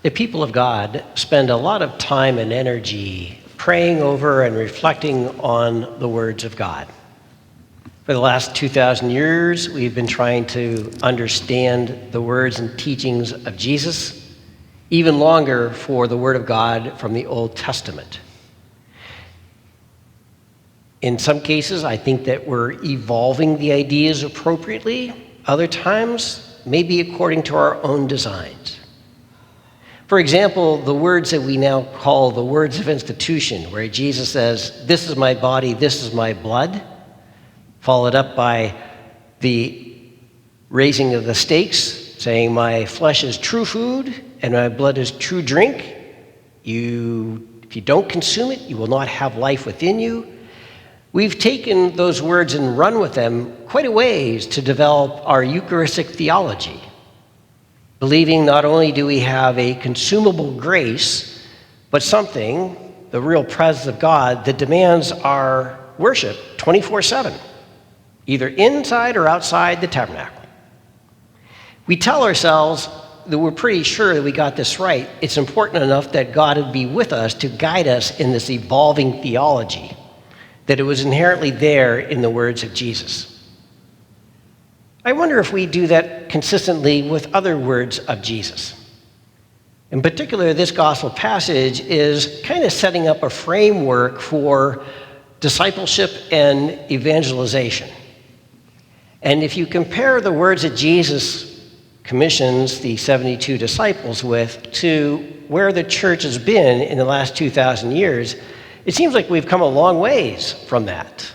The people of God spend a lot of time and energy praying over and reflecting on the words of God. For the last 2,000 years, we've been trying to understand the words and teachings of Jesus, even longer for the Word of God from the Old Testament. In some cases, I think that we're evolving the ideas appropriately. Other times, maybe according to our own designs. For example, the words that we now call the words of institution, where Jesus says, "This is my body, this is my blood," followed up by the raising of the stakes, saying, "My flesh is true food and my blood is true drink. If you don't consume it, you will not have life within you." We've taken those words and run with them quite a ways to develop our Eucharistic theology, believing not only do we have a consumable grace, but something, the real presence of God, that demands our worship 24/7, either inside or outside the tabernacle. We tell ourselves that we're pretty sure that we got this right. It's important enough that God would be with us to guide us in this evolving theology, that it was inherently there in the words of Jesus. I wonder if we do that consistently with other words of Jesus. In particular, this gospel passage is kind of setting up a framework for discipleship and evangelization. And if you compare the words that Jesus commissions the 72 disciples with to where the church has been in the last 2,000 years, it seems like we've come a long ways from that.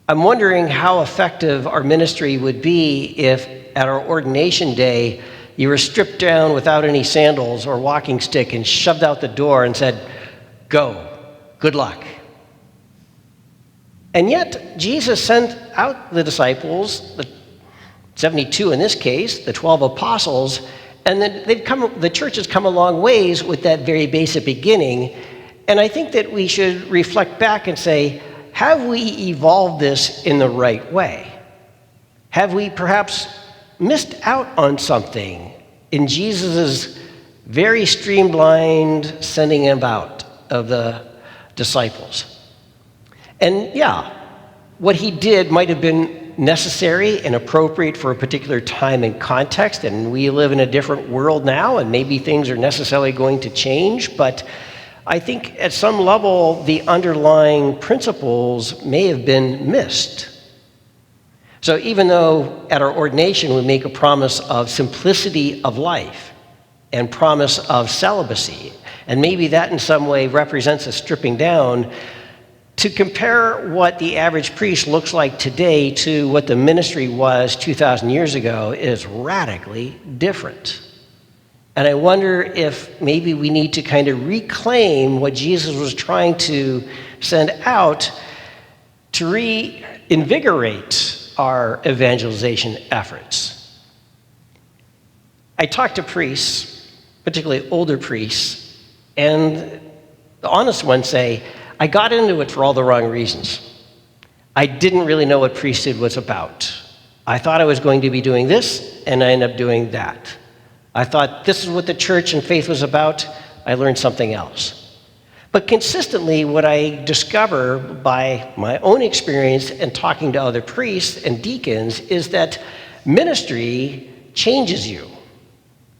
I'm wondering how effective our ministry would be if at our ordination day you were stripped down without any sandals or walking stick and shoved out the door and said, "Go, good luck." And yet Jesus sent out the disciples, the 72 in this case, the 12 apostles, and then the church has come a long ways with that very basic beginning. And I think that we should reflect back and say, have we evolved this in the right way? Have we perhaps missed out on something in Jesus' very streamlined sending about of the disciples? And yeah, what he did might have been necessary and appropriate for a particular time and context, and we live in a different world now, and maybe things are necessarily going to change, but I think at some level, the underlying principles may have been missed. So even though at our ordination we make a promise of simplicity of life and promise of celibacy, and maybe that in some way represents a stripping down, to compare what the average priest looks like today to what the ministry was 2,000 years ago is radically different. And I wonder if maybe we need to kind of reclaim what Jesus was trying to send out to reinvigorate our evangelization efforts. I talked to priests, particularly older priests, and the honest ones say, I got into it for all the wrong reasons. I didn't really know what priesthood was about. I thought I was going to be doing this, and I ended up doing that. I thought this is what the church and faith was about. I learned something else. But consistently, what I discover by my own experience and talking to other priests and deacons is that ministry changes you.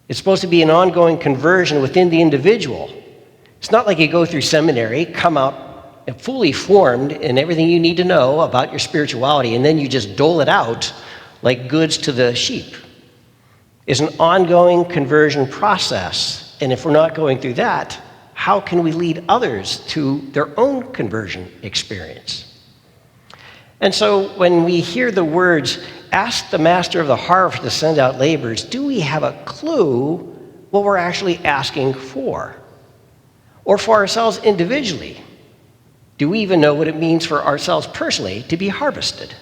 It's supposed to be an ongoing conversion within the individual. It's not like you go through seminary, come out fully formed in everything you need to know about your spirituality, and then you just dole it out like goods to the sheep. It's an ongoing conversion process. And if we're not going through that, how can we lead others to their own conversion experience? And so when we hear the words, ask the master of the harvest to send out laborers, do we have a clue what we're actually asking for? Or for ourselves individually? Do we even know what it means for ourselves personally to be harvested?